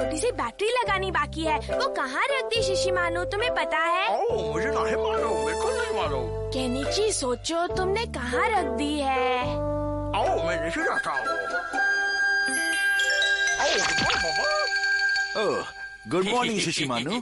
छोटी सी बैटरी लगानी बाकी है। वो कहाँ रख दी शिशिमानु, तुम्हें पता है? मुझे नहीं मालूम, बिल्कुल नहीं मालूम। केनिची सोचो तुमने कहाँ रख दी है? मैं नहीं जाता हूँ। Good morning Shishimaru.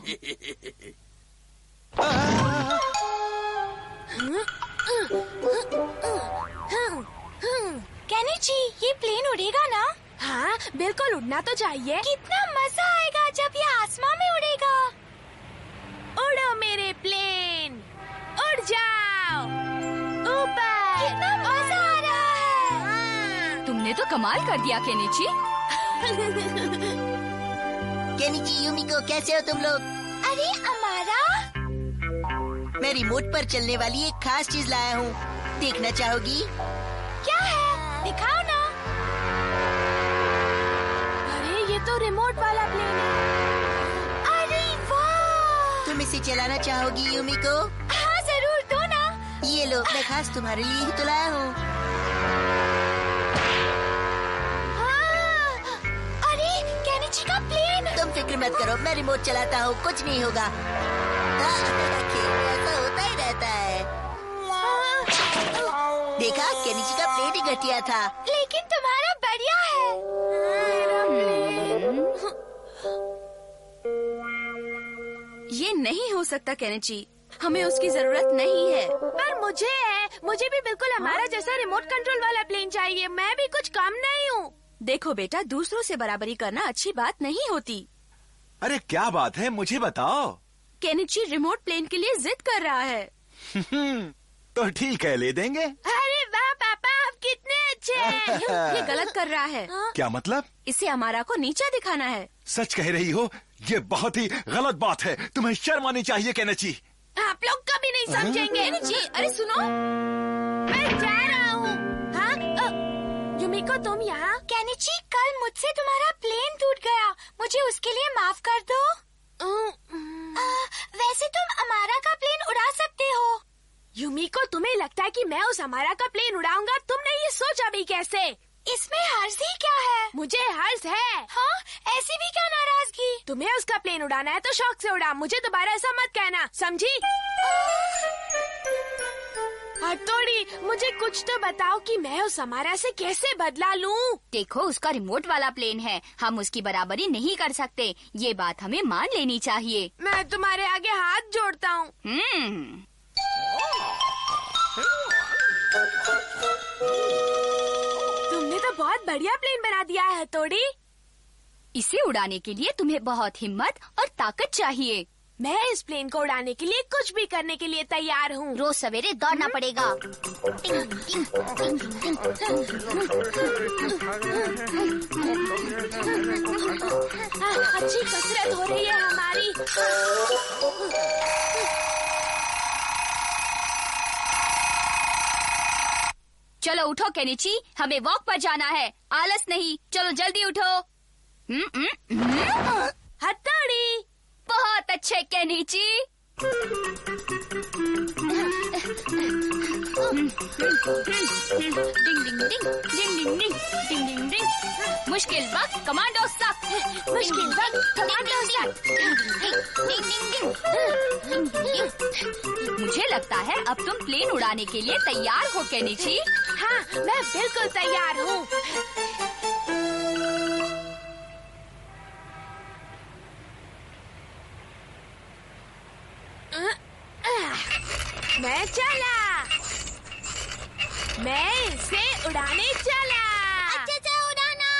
केनिची, ये प्लेन उड़ेगा ना? हाँ, बिल्कुल उड़ना तो चाहिए। कितना मजा आएगा जब ये आसमान में उड़ेगा। उड़ो मेरे प्लेन, उड़ जाओ ऊपर। कितना मजा आ रहा है। तुमने तो कमाल कर दिया केनिची। केनिची, यूमिको, कैसे हो तुम लोग? अरे अमारा, मैं रिमोट पर चलने वाली एक खास चीज लाया हूँ, देखना चाहोगी? क्या है? दिखाओ ना। अरे ये तो रिमोट वाला प्लेन है। अरे वाह! तुम इसे चलाना चाहोगी यूमिको? हाँ जरूर, दो ना। ये लो, मैं खास तुम्हारे लिए ही तो लाया हूँ। हाँ, अरे केनिची का प्लेन। तुम फिक्र मत करो, मैं रिमोट चलाता हूँ, कुछ नहीं होगा। खेल में ऐसा होता ही रहता है। देखा, केनिची का प्लेन ही घटिया था। लेकिन तुम्हारा बढ़िया है। ये नहीं हो सकता केनिची, हमें उसकी जरूरत नहीं है। पर मुझे है, मुझे भी बिल्कुल हमारा जैसा रिमोट कंट्रोल वाला प्लेन चाहिए। मैं भी कुछ कम नहीं हूँ। देखो बेटा, दूसरों से बराबरी करना अच्छी बात नहीं होती। अरे क्या बात है, मुझे बताओ। केनिची रिमोट प्लेन के लिए जिद कर रहा है। तो ठीक है, ले देंगे। अरे वाह पापा, आप कितने अच्छे हैं। ये गलत कर रहा है। क्या मतलब? इसे अमारा को नीचा दिखाना है। सच कह रही हो, ये बहुत ही गलत बात है। तुम्हें शर्म आनी चाहिए केनिची। आप लोग कभी नहीं समझेंगे। केनिची, अरे सुनो, मैं जा रहा हूँ। हाँ, यूमिको तुम यहाँ? केनिची, कल मुझसे तुम्हारा प्लेन टूट गया, मुझे उसके लिए माफ कर दो। वैसे तुम अमारा का प्लेन उड़ा सकते हो। यूमिको, तुम्हें लगता है कि मैं उस अमारा का प्लेन उड़ाऊंगा? तुमने ये सोचा भी कैसे? इसमें हर्ष ही क्या है? मुझे हर्ष है। हाँ, ऐसी भी क्या नाराजगी? तुम्हें उसका प्लेन उड़ाना है तो शौक से उड़ा, मुझे दोबारा ऐसा मत कहना, समझी? हथौड़ी, मुझे कुछ तो बताओ कि मैं उस अमारा से कैसे बदला लूं? देखो उसका रिमोट वाला प्लेन है, हम उसकी बराबरी नहीं कर सकते। ये बात हमें मान लेनी चाहिए। मैं तुम्हारे आगे हाथ जोड़ता हूँ। तुमने तो बहुत बढ़िया प्लेन बना दिया है हथौड़ी। इसे उड़ाने के लिए तुम्हें बहुत हिम्मत और ताकत चाहिए। मैं इस प्लेन को उड़ाने के लिए कुछ भी करने के लिए तैयार हूँ। रोज सवेरे दौड़ना पड़ेगा। अच्छी कसरत हो रही है हमारी। चलो उठो केनिची, हमें वॉक पर जाना है। आलस नहीं, चलो जल्दी उठो। हथौड़ी, बहुत अच्छे केनिची। डिंग डिंग डिंग डिंग डिंग डिंग डिंग डिंग डिंग। मुश्किल वक्त कमांडो सक, मुश्किल वक्त कमांडो सक। मुझे लगता है अब तुम प्लेन उड़ाने के लिए तैयार हो केनिची। हाँ, मैं बिल्कुल तैयार हूँ। मैं चला, मैं इसे उड़ाने चला। अच्छे से उड़ाना,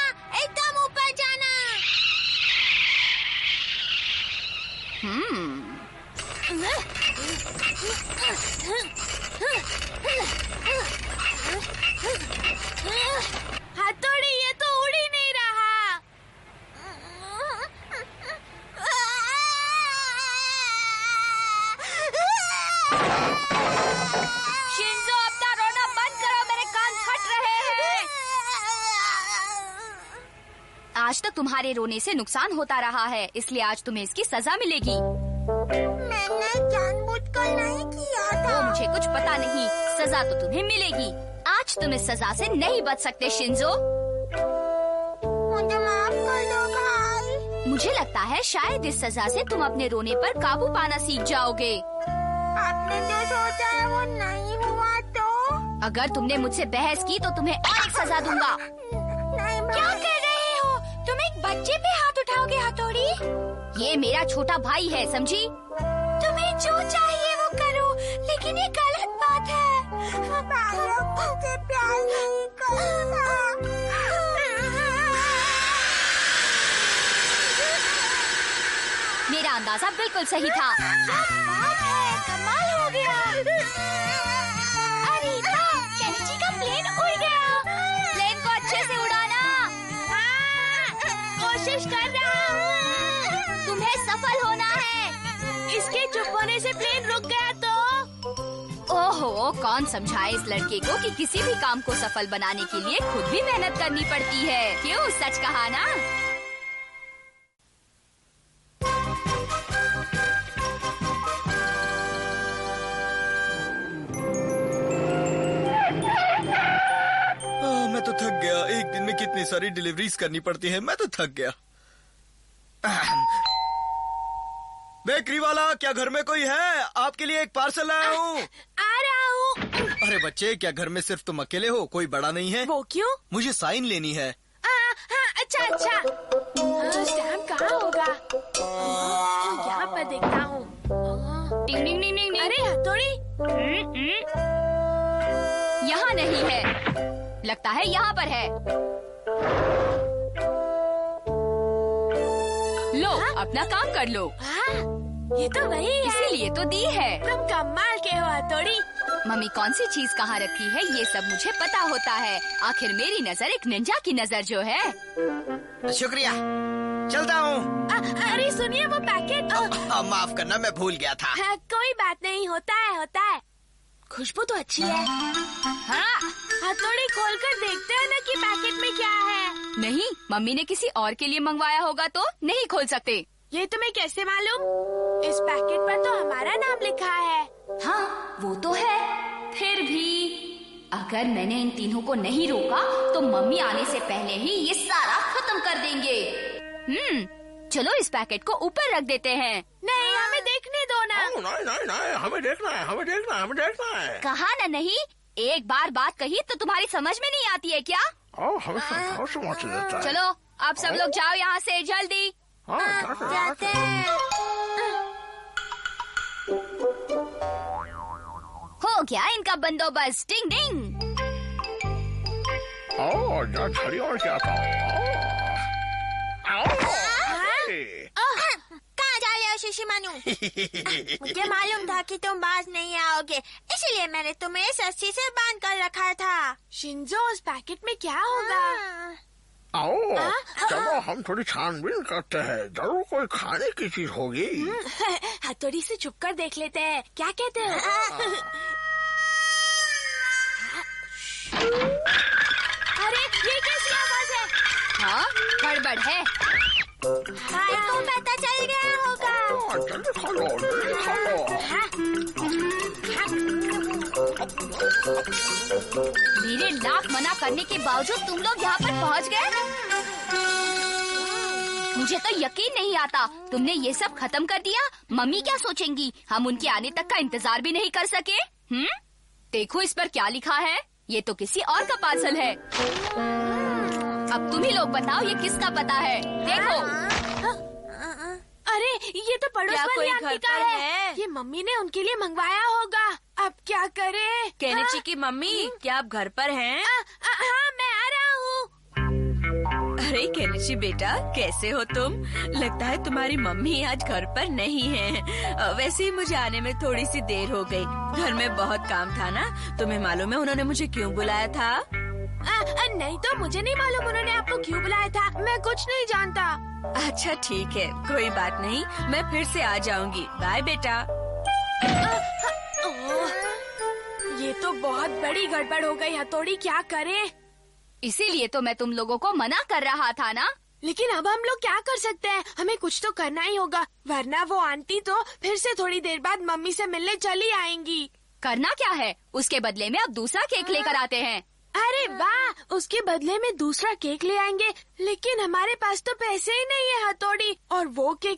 एकदम ऊपर जाना। हथौड़ी, ये तो उड़ ही नहीं रहा। शिंजो, अपना रोना बंद करो, मेरे कान फट रहे हैं। आज तक तुम्हारे रोने से नुकसान होता रहा है, इसलिए आज तुम्हें इसकी सजा मिलेगी। मैंने जानबूझकर नहीं किया था। वो मुझे कुछ पता नहीं, सजा तो तुम्हें मिलेगी। आज तुम इस सजा से नहीं बच सकते शिंजो। मुझे माफ कर दो भाई। मुझे लगता है शायद इस सजा से तुम अपने रोने पर काबू पाना सीख जाओगे। आपने जो सोचा है वो नहीं हुआ तो? अगर तुमने मुझसे बहस की तो तुम्हें और एक सजा दूंगा। क्या कर रहे हो? तुम एक बच्चे पे हाथ उठाओगे हथौड़ी? ये मेरा छोटा भाई है, समझी? तुम्हें जो चाहिए वो करो, लेकिन ये गलत बात है। मुझे प्यार नहीं करता। मेरा अंदाजा बिल्कुल सही था। बात है, कमाल हो गया। अरे केनिची का प्लेन उड़ गया। प्लेन को अच्छे से उड़ाना। कोशिश कर रहा हूँ। तुम्हें सफल होना है। इसके चुप होने से प्लेन रुक गया तो? ओहो, कौन समझाए इस लड़के को कि किसी भी काम को सफल बनाने के लिए खुद भी मेहनत करनी पड़ती है। क्यों, सच कहा ना? मैं तो थक गया। एक दिन में कितनी सारी डिलीवरीज करनी पड़ती है, मैं तो थक गया। बेकरी वाला, क्या घर में कोई है? आपके लिए एक पार्सल लाया हूँ। आ रहा हूँ। अरे बच्चे, क्या घर में सिर्फ तुम अकेले हो? कोई बड़ा नहीं है? वो क्यों? मुझे साइन लेनी है। हाँ, अच्छा। स्टैम्प कहाँ होगा? यहाँ पर देखता हूँ। टिंग टिंग टिंग टिंग। अरे हथौड़ी। यहाँ नहीं है, लगता है यहाँ पर है। लो, अपना काम कर लो। हाँ, ये तो वही है। इसीलिए तो दी है। तुम कमाल के हो हथौड़ी। मम्मी कौन सी चीज कहाँ रखी है ये सब मुझे पता होता है। आखिर मेरी नजर एक निंजा की नजर जो है। शुक्रिया, चलता हूँ। अरे सुनिए, वो पैकेट। माफ करना, मैं भूल गया था। कोई बात नहीं, होता है। खुशबू तो अच्छी है। हाँ, हथौड़ी खोलकर देखते हैं ना कि पैकेट में क्या है। नहीं, मम्मी ने किसी और के लिए मंगवाया होगा तो नहीं खोल सकते। ये तुम्हें कैसे मालूम? इस पैकेट पर तो हमारा नाम लिखा है। हाँ, वो तो है। फिर भी अगर मैंने इन तीनों को नहीं रोका तो मम्मी आने से पहले ही ये सारा खत्म कर देंगे। चलो इस पैकेट को ऊपर रख देते हैं। नहीं, हमें देखने दो ना। नहीं, हमें देखना है। कहा ना नहीं, एक बार बात कही तो तुम्हारी समझ में नहीं आती है क्या? हमें समझ देता है। चलो अब सब लोग जाओ यहाँ से जल्दी। जाते हैं। हो गया इनका बंदोबस्त। टिंग टिंग। छड़ी और क्या था? कहाँ जा रहे हो शिशिमानु? मुझे मालूम था कि तुम बाज नहीं आओगे, इसलिए मैंने तुम्हें इस रस्सी से बांध कर रखा था। शिंजो, उस पैकेट में क्या होगा? चलो हम थोड़ी छानबीन करते हैं, जरूर कोई खाने की चीज होगी। हथौड़ी से छुप कर देख लेते हैं, क्या कहते हो? अरे ये कैसी आवाज है? हाँ, गड़बड़ है। भाई को पता चल गया होगा। जल्दी खा लो। मेरे लाख मना करने के बावजूद तुम लोग यहाँ पर पहुँच गए। मुझे तो यकीन नहीं आता तुमने ये सब खत्म कर दिया। मम्मी क्या सोचेंगी? हम उनके आने तक का इंतजार भी नहीं कर सके। देखो इस पर क्या लिखा है। ये तो किसी और का पार्सल है। अब तुम ही लोग बताओ ये किसका पता है। देखो। अरे ये तो पड़ोस वाली आंटी का है। ये मम्मी ने उनके लिए मंगवाया होगा। अब क्या करें? केनिची की मम्मी, क्या आप घर पर हैं? हाँ, मैं आ रहा हूँ। अरे केनिची बेटा, कैसे हो तुम? लगता है तुम्हारी मम्मी आज घर पर नहीं है। वैसे ही मुझे आने में थोड़ी सी देर हो गई। घर में बहुत काम था ना। तुम्हें मालूम है उन्होंने मुझे क्यों बुलाया था? नहीं तो मुझे नहीं मालूम उन्होंने आपको क्यों बुलाया था। मैं कुछ नहीं जानता। अच्छा ठीक है, कोई बात नहीं, मैं फिर से आ जाऊंगी। बाय बेटा। ये तो बहुत बड़ी गड़बड़ हो गई हथौड़ी, क्या करें? इसीलिए तो मैं तुम लोगों को मना कर रहा था ना। लेकिन अब हम लोग क्या कर सकते हैं? हमें कुछ तो करना ही होगा, वरना वो आंटी तो फिर से थोड़ी देर बाद मम्मी से मिलने चली आएंगी। करना क्या है? उसके बदले में अब दूसरा केक लेकर आते हैं। अरे अरे वाह, उसके बदले में दूसरा केक ले आएंगे। लेकिन हमारे पास तो पैसे ही नहीं है हथौड़ी, और वो केक